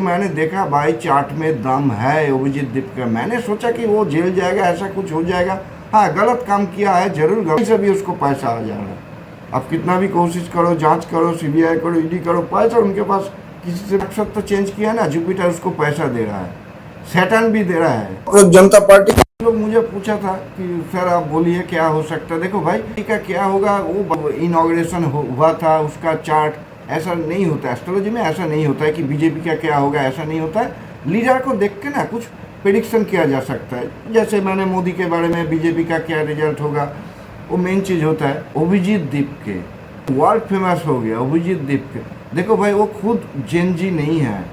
मैंने देखा भाई चार्ट में दम है अभिजीत दीप का। मैंने सोचा कि वो जेल जाएगा, ऐसा कुछ हो जाएगा। हाँ, गलत काम किया है जरूर, गलती से भी उसको पैसा आ जा रहा है। अब कितना भी कोशिश करो, जांच करो, सीबीआई करो, ईडी करो, पैसा उनके पास। किसी से मकसद तो चेंज किया ना, जुपिटर उसको पैसा दे रहा है, सैटर्न भी दे रहा है। जनता पार्टी लोग मुझे पूछा था कि सर आप बोलिए क्या हो सकता है। देखो भाई, का क्या होगा, वो इनॉग्रेशन हुआ था, उसका चार्ट ऐसा नहीं होता है। एस्ट्रोलॉजी में ऐसा नहीं होता है कि बीजेपी का क्या होगा, ऐसा नहीं होता है। लीडर को देख के ना कुछ प्रेडिक्शन किया जा सकता है। जैसे मैंने मोदी के बारे में, बीजेपी का क्या रिजल्ट होगा, वो मेन चीज़ होता है। अभिजीत दीप के वर्ल्ड फेमस हो गया, अभिजीत दीप के। देखो भाई, वो खुद जेनजी नहीं है।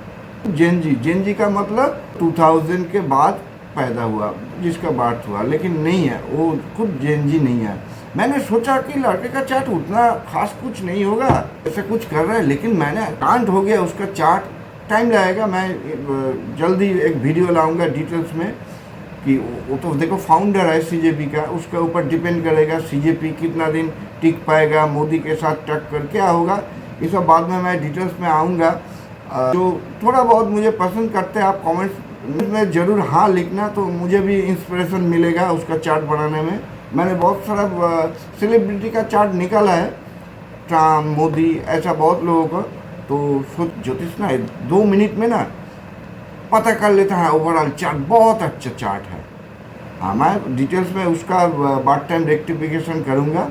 जेनजी का मतलब 2000 के बाद पैदा हुआ, जिसका बर्थ हुआ, लेकिन नहीं है, वो खुद जेनजी नहीं है। मैंने सोचा कि लड़के का चार्ट उतना खास कुछ नहीं होगा, ऐसा कुछ कर रहा है, लेकिन मैंने कांट हो गया उसका चार्ट। टाइम लगेगा, मैं जल्दी एक वीडियो लाऊंगा डिटेल्स में कि वो तो देखो फाउंडर है सीजेपी का, उसके ऊपर डिपेंड करेगा सीजेपी कितना दिन टिक पाएगा, मोदी के साथ टक्कर क्या होगा, ये सब बाद में मैं डिटेल्स में आऊँगा। जो थोड़ा बहुत मुझे पसंद करते हैं आप कमेंट्स में ज़रूर हाँ लिखना, तो मुझे भी इंस्पिरेशन मिलेगा उसका चार्ट बनाने में। मैंने बहुत सारा सेलिब्रिटी का चार्ट निकाला है, ट्रम्प, मोदी, ऐसा बहुत लोगों का। तो ज्योतिष ना 2 मिनट में ना पता कर लेता है ओवरऑल चार्ट, बहुत अच्छा चार्ट है। हाँ, मैं डिटेल्स में उसका पार्ट टाइम रेक्टिफिकेशन करूँगा,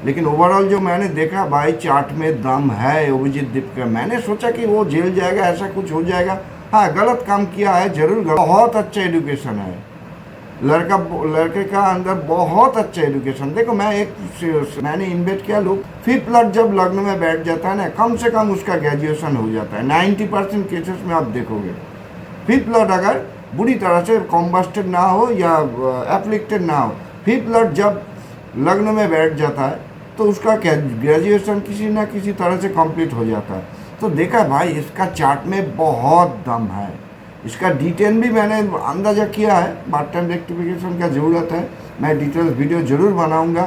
लेकिन ओवरऑल जो मैंने देखा भाई चार्ट में दम है अभिजीत दीप का। मैंने सोचा कि वो जेल जाएगा, ऐसा कुछ हो जाएगा। हाँ, गलत काम किया है जरूर, बहुत अच्छा एजुकेशन है लड़के का अंदर, बहुत अच्छा एजुकेशन। देखो मैंने इन्वेस्ट किया, लोग 5th लॉट जब लग्न में बैठ जाता है ना, कम से कम उसका ग्रेजुएशन हो जाता है। 90% केसेस में आप देखोगे 5th लॉट अगर बुरी तरह से कॉम्बस्टेड ना हो या एफ्लिक्टेड ना हो, 5th लॉट जब लग्न में बैठ जाता है तो उसका ग्रेजुएशन किसी ना किसी तरह से कंप्लीट हो जाता है। तो देखा भाई, इसका चार्ट में बहुत दम है। इसका डिटेल भी मैंने अंदाज़ा किया है, पार्ट टाइम रेक्टिफिकेशन का ज़रूरत है। मैं डिटेल्स वीडियो ज़रूर बनाऊंगा,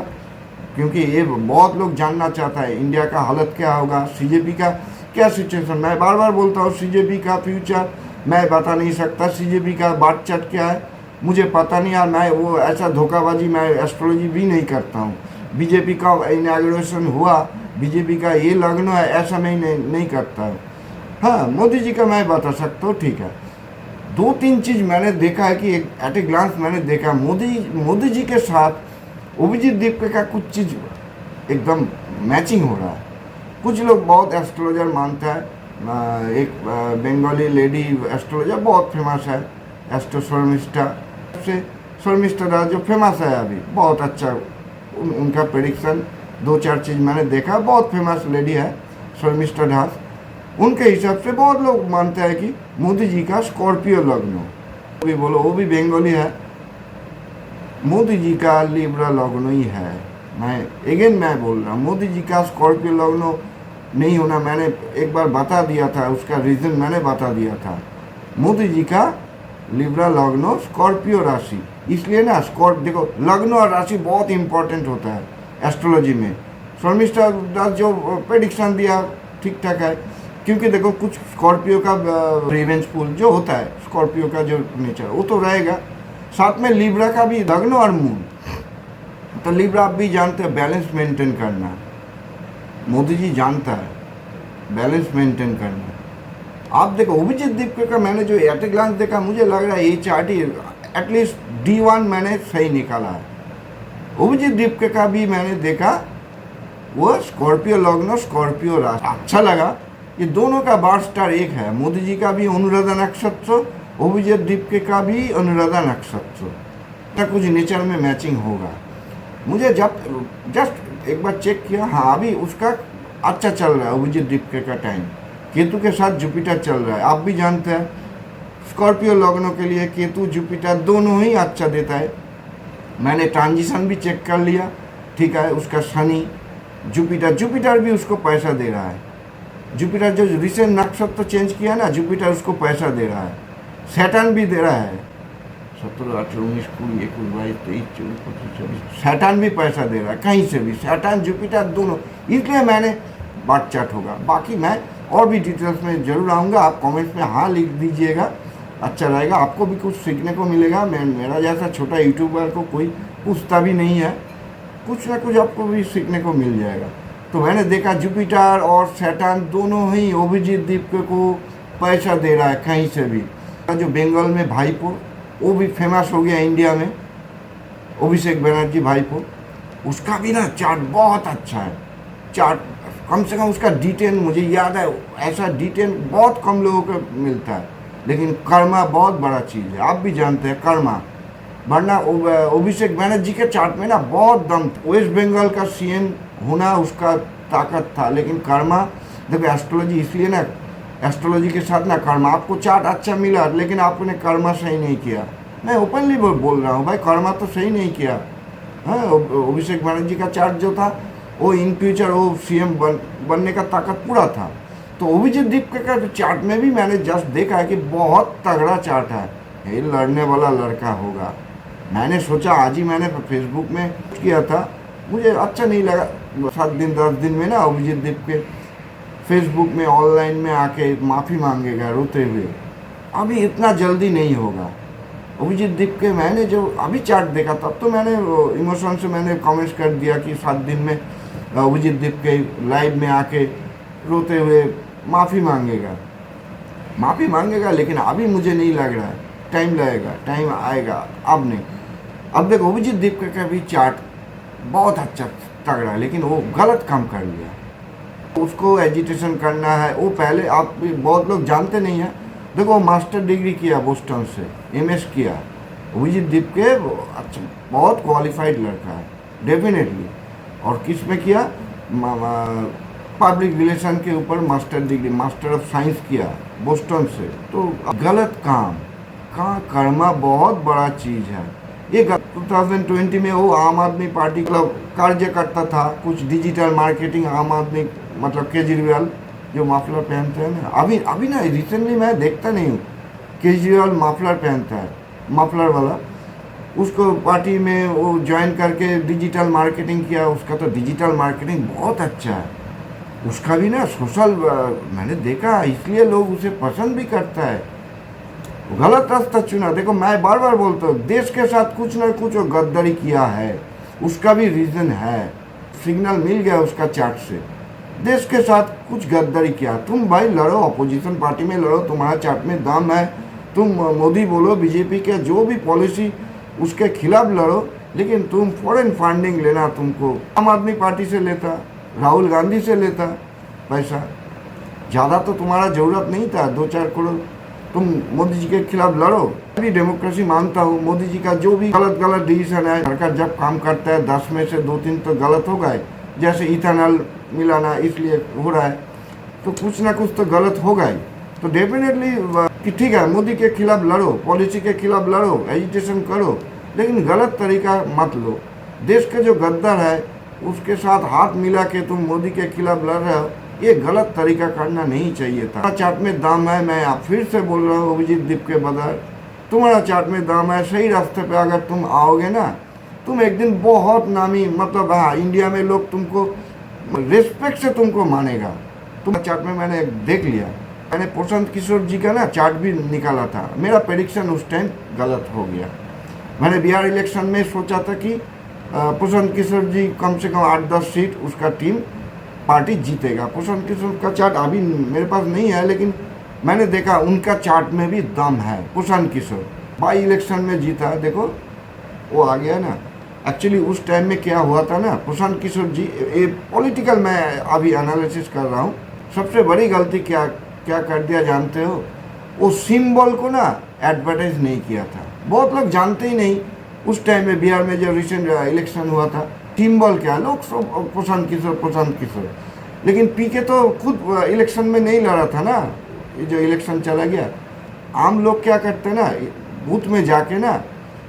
क्योंकि ये बहुत लोग जानना चाहता है इंडिया का हालत क्या होगा, सीजेपी का क्या सिचुएशन। मैं बार बार बोलता हूँ, सीजेपी का फ्यूचर मैं बता नहीं सकता, सीजेपी का बर्थ चार्ट क्या है मुझे पता नहीं। यार मैं वो ऐसा धोखाबाजी, मैं एस्ट्रोलॉजी भी नहीं करता हूँ। बीजेपी का इनॉग्रेशन हुआ, बीजेपी का ये लग्न है, ऐसा मैं नहीं करता है। हाँ, मोदी जी का मैं बता सकता हूँ, ठीक है। 2-3 चीज़ मैंने देखा है कि एट ए ग्लांस मैंने देखा मोदी जी के साथ अभिजीत दीप का कुछ चीज़ एकदम मैचिंग हो रहा है। कुछ लोग बहुत एस्ट्रोलॉजर मानते हैं, एक बंगाली लेडी एस्ट्रोलॉजर बहुत फेमस है, एस्ट्रो शर्मिष्ठा जो फेमस है अभी, बहुत अच्छा उनका प्रेडिक्शन। 2-4 चीज़ मैंने देखा, बहुत फेमस लेडी है शर्मिष्ठा दास। उनके हिसाब से बहुत लोग मानते हैं कि मोदी जी का स्कॉर्पियो लग्न हो, भी बोलो, वो भी बंगाली है, मोदी जी का लिब्रा लग्न ही है। मैं बोल रहा हूँ, मोदी जी का स्कॉर्पियो लग्न नहीं होना मैंने एक बार बता दिया था, उसका रीज़न मैंने बता दिया था। मोदी जी का लिब्रा लग्न स्कॉर्पियो राशि, इसलिए ना देखो लग्न और राशि बहुत इंपॉर्टेंट होता है एस्ट्रोलॉजी में। शर्मिष्ठा दास जो प्रेडिक्शन दिया ठीक ठाक है, क्योंकि देखो कुछ स्कॉर्पियो का रिवेंजफुल जो होता है, स्कॉर्पियो का जो नेचर वो तो रहेगा, साथ में लिब्रा का भी लग्न और मून। तो लिब्रा आप भी जानते हैं बैलेंस मेंटेन करना, मोदी जी जानता है बैलेंस मेंटेन करना। आप देखो अभिजीत दीप का मैंने जो एट ए ग्लांस देखा, मुझे लग रहा है ये चार्ट ही एटलीस्ट D1 मैंने सही निकाला है। अभिजीत दीप का भी मैंने देखा, वो स्कॉर्पियो लग्न, स्कॉर्पियो राशि, अच्छा लगा। ये दोनों का बर्थ स्टार एक है, मोदी जी का भी अनुराधा नक्षत्र, अभिजीत दीप का भी अनुराधा नक्षत्र, कुछ नेचर में मैचिंग होगा। मुझे जब जस्ट एक बार चेक किया, हाँ अभी उसका अच्छा चल रहा है अभिजीत दीप का टाइम, केतु के साथ जुपिटर चल रहा है। आप भी जानते हैं स्कॉर्पियो लग्नों के लिए केतु जुपिटर दोनों ही अच्छा देता है। मैंने ट्रांजिशन भी चेक कर लिया, ठीक है, उसका शनि जुपिटर भी उसको पैसा दे रहा है। जुपिटर जो रिसेंट नक्षत्र चेंज किया ना, जुपिटर उसको पैसा दे रहा है, सैटर्न भी दे रहा है। 17, 18, 19, 20, 21, 22, 23, 24, 25, 26 सैटर्न भी पैसा दे रहा है, कहीं से भी सैटर्न जुपिटर दोनों, इसलिए मैंने बर्थ चार्ट होगा। बाकी मैं और भी डिटेल्स में ज़रूर आऊँगा। आप कमेंट्स में हाँ लिख दीजिएगा, अच्छा रहेगा, आपको भी कुछ सीखने को मिलेगा। मेरा जैसा छोटा यूट्यूबर को कोई पूछता भी नहीं है, कुछ ना कुछ आपको भी सीखने को मिल जाएगा। तो मैंने देखा जुपिटर और सैटर्न दोनों ही अभिजीत दीपक को पैसा दे रहा है कहीं से भी। जो बंगाल में भाईपो, वो भी फेमस हो गया इंडिया में, अभिषेक बनर्जी भाईपो, उसका भी ना चार्ट बहुत अच्छा है। चार्ट कम से कम उसका डिटेल मुझे याद है, ऐसा डिटेल बहुत कम लोगों को मिलता है। लेकिन कर्मा बहुत बड़ा चीज़ है, आप भी जानते हैं कर्मा। वरना अभिषेक बनर्जी के चार्ट में ना बहुत दम, वेस्ट बंगाल का सीएम होना उसका ताकत था। लेकिन कर्मा, देखो एस्ट्रोलॉजी इसलिए ना, एस्ट्रोलॉजी के साथ ना कर्मा, आपको चार्ट अच्छा मिला लेकिन आपने कर्मा सही नहीं किया। मैं ओपनली बोल रहा हूँ भाई, कर्मा तो सही नहीं किया। हाँ, अभिषेक बनर्जी का चार्ट जो था वो इन फ्यूचर वो सीएम बनने का ताकत पूरा था। तो अभिजीत दीपक का चार्ट में भी मैंने जस्ट देखा है कि बहुत तगड़ा चार्ट है, ये लड़ने वाला लड़का होगा। मैंने सोचा, आज ही मैंने फेसबुक में किया था, मुझे अच्छा नहीं लगा। 7 दिन 10 दिन में ना अभिजीत दीपक फेसबुक में ऑनलाइन में आके माफ़ी मांगेगा रोते हुए। अभी इतना जल्दी नहीं होगा। अभिजीत दीपक मैंने जो अभी चार्ट देखा तब तो मैंने इमोशन से मैंने कमेंट्स कर दिया कि 7 दिन में अभिजीत दीपक लाइव में आके रोते हुए माफ़ी मांगेगा। लेकिन अभी मुझे नहीं लग रहा है, टाइम लगेगा, टाइम आएगा। अब नहीं, अब देखो अभिजीत दीपक का भी चार्ट बहुत अच्छा तगड़ा, लेकिन वो गलत काम कर लिया। उसको एजुकेशन करना है, वो पहले आप बहुत लोग जानते नहीं हैं। देखो मास्टर डिग्री किया बोस्टन से, एमएस किया। अभिजीत दीपक अच्छा बहुत क्वालिफाइड लड़का है डेफिनेटली। और किस में किया? पब्लिक रिलेशन के ऊपर master degree, master of science किया बोस्टन से। तो गलत काम का कर्मा बहुत बड़ा चीज़ है। ये 2020 में वो आम आदमी पार्टी का कार्य करता था, कुछ डिजिटल मार्केटिंग। आम आदमी मतलब केजरीवाल जो माफलर पहनते हैं ना, अभी ना रिसेंटली मैं देखता नहीं हूँ, केजरीवाल माफलर पहनता है, माफलर वाला। उसको पार्टी में वो ज्वाइन करके डिजिटल मार्केटिंग किया। उसका तो डिजिटल मार्केटिंग बहुत अच्छा है। उसका भी ना सोशल मैंने देखा, इसलिए लोग उसे पसंद भी करता है। गलत रास्ता चुना। देखो मैं बार बार बोलता हूँ, देश के साथ कुछ ना कुछ गद्दारी किया है, उसका भी रीज़न है। सिग्नल मिल गया उसका चार्ट से, देश के साथ कुछ गद्दारी किया। तुम भाई लड़ो, अपोजिशन पार्टी में लड़ो, तुम्हारा चार्ट में दम है। तुम मोदी बोलो, बीजेपी के जो भी पॉलिसी उसके खिलाफ लड़ो, लेकिन तुम फॉरेन फंडिंग लेना तुमको आम आदमी पार्टी से लेता, राहुल गांधी से लेता पैसा। ज़्यादा तो तुम्हारा ज़रूरत नहीं था, 2-4 करोड़। तुम मोदी जी के खिलाफ लड़ो। अभी डेमोक्रेसी मानता हूँ, मोदी जी का जो भी गलत डिसीजन है, सरकार जब काम करता है 10 में से 2-3 तो गलत हो गए। जैसे इथेनॉल मिलाना इसलिए हो रहा है, तो कुछ ना कुछ तो गलत होगा ही। तो डेफिनेटली कि ठीक है, मोदी के खिलाफ लड़ो, पॉलिसी के खिलाफ लड़ो, एजिटेशन करो, लेकिन गलत तरीका मत लो। देश के जो गद्दार है उसके साथ हाथ मिला के तुम मोदी के खिलाफ लड़ रहे हो, ये गलत तरीका करना नहीं चाहिए था। चार्ट में दाम है, मैं आप फिर से बोल रहा हूँ अभिजीत दीपक बदर, तुम्हारा चार्ट में दाम है। सही रास्ते पे अगर तुम आओगे ना, तुम एक दिन बहुत नामी, मतलब हाँ, इंडिया में लोग तुमको रिस्पेक्ट से तुमको मानेगा। तुम चार्ट में मैंने देख लिया, मैंने प्रशांत किशोर जी का ना चार्ट भी निकाला था। मेरा प्रेडिक्शन उस टाइम गलत हो गया। मैंने बिहार इलेक्शन में सोचा था कि प्रशांत किशोर जी कम से कम 8-10 सीट उसका टीम पार्टी जीतेगा। प्रशांत किशोर का चार्ट अभी मेरे पास नहीं है, लेकिन मैंने देखा उनका चार्ट में भी दम है। प्रशांत किशोर बाई इलेक्शन में जीता, देखो वो आ गया ना। एक्चुअली उस टाइम में क्या हुआ था ना, प्रशांत किशोर जी, ये पॉलिटिकल मैं अभी एनालिसिस कर रहा हूँ। सबसे बड़ी गलती क्या कर दिया जानते हो? वो सिंबल को ना एडवर्टाइज नहीं किया था। बहुत लोग जानते ही नहीं। उस टाइम में बिहार में जो रिसेंट इलेक्शन हुआ था, सिंबल क्या, लोग सब प्रशांत किशोर। लेकिन पीके तो खुद इलेक्शन में नहीं लड़ा था ना, ये जो इलेक्शन चला गया। आम लोग क्या करते हैं ना, बूथ में जाके ना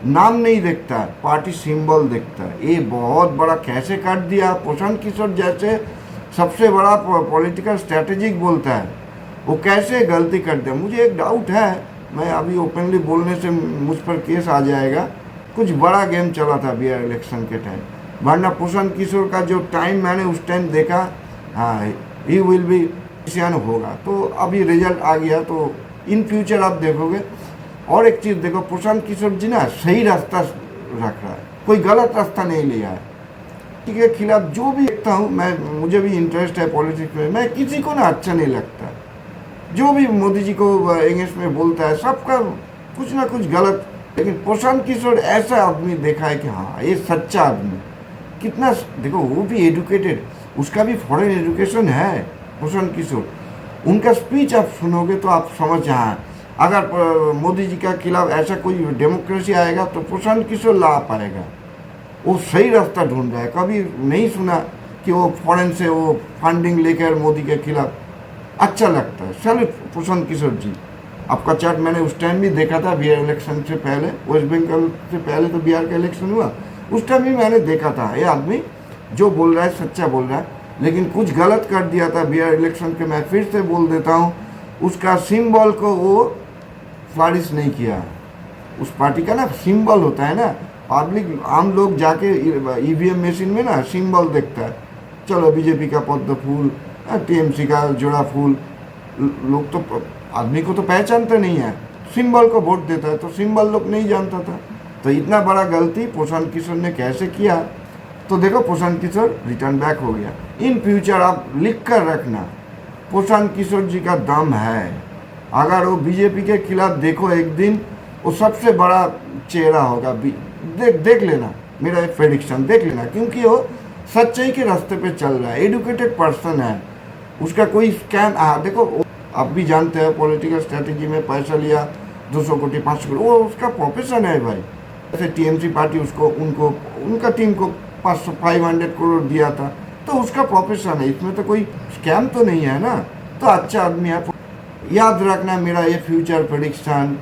नाम नहीं देखता, पार्टी सिंबल देखता है। ये बहुत बड़ा कैसे काट दिया। प्रशांत किशोर जैसे सबसे बड़ा पॉलिटिकल स्ट्रैटेजिक बोलता है, वो कैसे गलती कर दिया। मुझे एक डाउट है, मैं अभी ओपनली बोलने से मुझ पर केस आ जाएगा। कुछ बड़ा गेम चला था बिहार इलेक्शन के टाइम, वरना प्रशांत किशोर का जो टाइम मैंने उस टाइम देखा, हाँ, ही विल बी पॉलिटिशियन होगा। तो अभी रिजल्ट आ गया, तो इन फ्यूचर आप देखोगे। और एक चीज़ देखो, प्रशांत किशोर जी ना सही रास्ता रख रहा है, कोई गलत रास्ता नहीं लिया है। के खिलाफ जो भी देखता हूँ मैं, मुझे भी इंटरेस्ट है पॉलिटिक्स में, मैं किसी को ना अच्छा नहीं लगता। जो भी मोदी जी को इंग्लिश में बोलता है सबका कुछ ना कुछ गलत। लेकिन प्रशांत किशोर ऐसा आदमी देखा है कि हाँ ये सच्चा आदमी, कितना देखो वो भी एजुकेटेड, उसका भी फॉरेन एजुकेशन है प्रशांत किशोर। उनका स्पीच आप सुनोगे तो आप समझ हाँ, अगर मोदी जी के खिलाफ ऐसा कोई डेमोक्रेसी आएगा तो प्रशांत किशोर ला पाएगा। वो सही रास्ता ढूंढ रहा है। कभी नहीं सुना कि वो फॉरेन से वो फंडिंग लेकर मोदी के खिलाफ, अच्छा लगता है। चलो प्रशांत किशोर जी, आपका चार्ट मैंने उस टाइम भी देखा था, बिहार इलेक्शन से पहले, वेस्ट बंगाल से पहले तो बिहार का इलेक्शन हुआ, उस टाइम भी मैंने देखा था ये आदमी जो बोल रहा है सच्चा बोल रहा है। लेकिन कुछ गलत कर दिया था बिहार इलेक्शन के। मैं फिर से बोल देता हूँ, उसका सिंबल को वो फ्लरिश नहीं किया। उस पार्टी का ना सिंबल होता है ना, पब्लिक आम लोग जाके ईवीएम मशीन में ना सिंबल देखता है, चलो बीजेपी का पद्म फूल, टीएमसी का जोड़ा फूल, लोग तो आदमी को तो पहचानते नहीं है, सिंबल को वोट देता है। तो सिंबल लोग नहीं जानता था। तो इतना बड़ा गलती प्रशांत किशोर ने कैसे किया, तो देखो प्रशांत किशोर रिटर्न बैक हो गया। इन फ्यूचर आप लिख कर रखना, प्रशांत किशोर जी का दम है। अगर वो बीजेपी के खिलाफ देखो एक दिन, वो सबसे बड़ा चेहरा होगा। देख लेना, मेरा एक प्रेडिक्शन देख लेना, क्योंकि वो सच्चाई के रास्ते पे चल रहा है, एजुकेटेड पर्सन है, उसका कोई स्कैम। देखो आप भी जानते हैं पॉलिटिकल स्ट्रेटेजी में पैसा लिया 200 कोटी 500 कोटी, वो उसका प्रोफेशन है भाई। जैसे टीएमसी पार्टी उसको उनका टीम को 500 करोड़ दिया था, तो उसका प्रोफेशन है, इसमें तो कोई स्कैम तो नहीं है ना। तो अच्छा आदमी है। याद रखना मेरा ये फ्यूचर प्रेडिक्शन,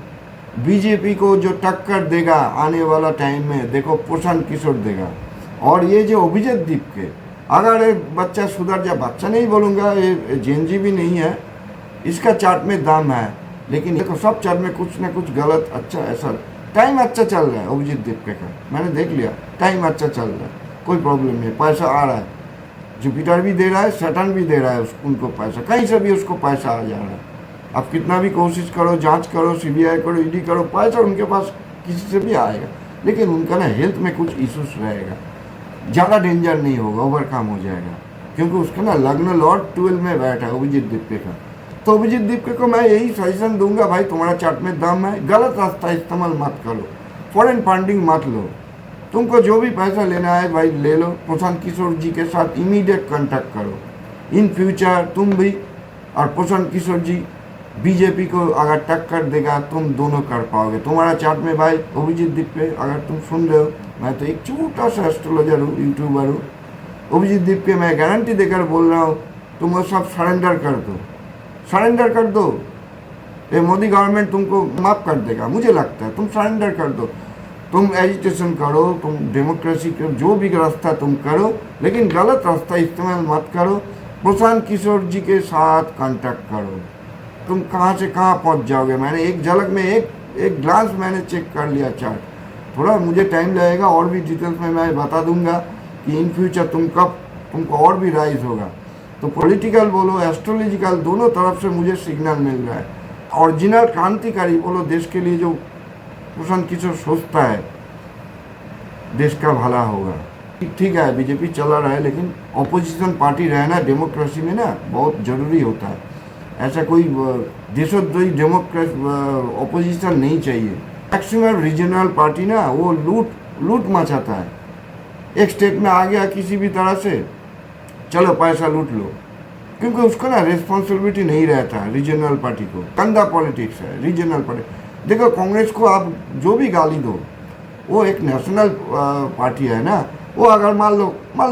बीजेपी को जो टक्कर देगा आने वाला टाइम में, देखो प्रशांत किशोर देगा। और ये जो अभिजीत दीप के, अगर एक बच्चा सुधर जाए, बच्चा नहीं बोलूँगा, ये जेनजी भी नहीं है, इसका चार्ट में दाम है। लेकिन देखो सब चार्ट में कुछ ना कुछ गलत अच्छा ऐसा, टाइम अच्छा चल रहा है अभिजीत दीपके का, मैंने देख लिया टाइम अच्छा चल रहा है, कोई प्रॉब्लम नहीं, पैसा आ रहा है। जुपिटर भी दे रहा है, सैटर्न भी दे रहा है उनको पैसा, कहीं से भी उसको पैसा आ जा रहा है। आप कितना भी कोशिश करो, जांच करो, सीबीआई करो, ईडी करो, पैसा उनके पास किसी से भी आएगा। लेकिन उनका ना हेल्थ में कुछ इश्यूज रहेगा, ज़्यादा डेंजर नहीं होगा, ओवरकम हो जाएगा, क्योंकि उसका ना लग्न लॉर्ड 12 में बैठा है अभिजीत दीपके का। तो अभिजीत दीपके को मैं यही सजेशन दूंगा, भाई तुम्हारा चार्ट में दम है, गलत रास्ता इस्तेमाल मत करो, फॉरेन फंडिंग मत लो, तुमको जो भी पैसा लेना है भाई ले लो। प्रशांत किशोर जी के साथ इमीडिएट कांटेक्ट करो। इन फ्यूचर तुम भी और प्रशांत किशोर जी बीजेपी को अगर टक्कर देगा, तुम दोनों कर पाओगे। तुम्हारा चार्ट में भाई अभिजीत दीपके, अगर तुम सुन रहे हो, मैं तो एक छोटा सा एस्ट्रोलॉजर हूँ, यूट्यूबर हूँ, अभिजीत दीपके मैं गारंटी देकर बोल रहा हूँ, तुम वो सब सरेंडर कर दो, सरेंडर कर दो। ये मोदी गवर्नमेंट तुमको माफ़ कर देगा, मुझे लगता है। तुम सरेंडर कर दो, तुम एजिटेशन करो, तुम डेमोक्रेसी का जो भी रास्ता तुम करो, लेकिन गलत रास्ता इस्तेमाल मत करो। प्रशांत किशोर जी के साथ कांटेक्ट करो, तुम कहाँ से कहाँ पहुँच जाओगे। मैंने एक झलक में एक ग्लांस मैंने चेक कर लिया चार्ट, थोड़ा मुझे टाइम लगेगा, और भी डिटेल्स में मैं बता दूंगा कि इन फ्यूचर तुमको और भी राइज होगा। तो पॉलिटिकल बोलो, एस्ट्रोलॉजिकल, दोनों तरफ से मुझे सिग्नल मिल रहा है। ओरिजिनल क्रांतिकारी बोलो, देश के लिए जो प्रशांत किशोर सोचता है देश का भला होगा। ठीक है बीजेपी चला रहा है, लेकिन ऑपोजिशन पार्टी रहना डेमोक्रेसी में ना बहुत ज़रूरी होता है। ऐसा कोई देशोद्रोही ऑपोजिशन नहीं चाहिए। मैक्सिमम रीजनल पार्टी ना वो लूट मचाता है, एक स्टेट में आ गया किसी भी तरह से, चलो पैसा लूट लो, क्योंकि उसको ना रिस्पॉन्सिबिलिटी नहीं रहता है। रीजनल पार्टी को गंदा पॉलिटिक्स है रीजनल पार्टी। देखो कांग्रेस को आप जो भी गाली दो, वो एक नेशनल पार्टी है ना, वो अगर मान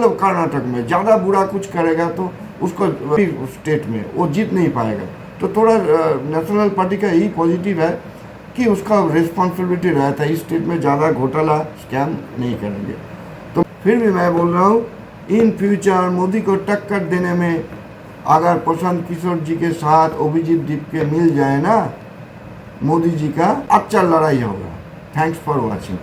लो कर्नाटक में ज़्यादा बुरा कुछ करेगा तो उसको स्टेट में वो जीत नहीं पाएगा। तो थोड़ा नेशनल पार्टी का यही पॉजिटिव है कि उसका रिस्पॉन्सिबिलिटी रहता है, इस स्टेट में ज़्यादा घोटाला स्कैम नहीं करेंगे। तो फिर भी मैं बोल रहा हूँ, इन फ्यूचर मोदी को टक्कर देने में अगर प्रशांत किशोर जी के साथ अभिजीत दीपके मिल जाए ना, मोदी जी का अच्छा लड़ाई होगा। Thanks for watching.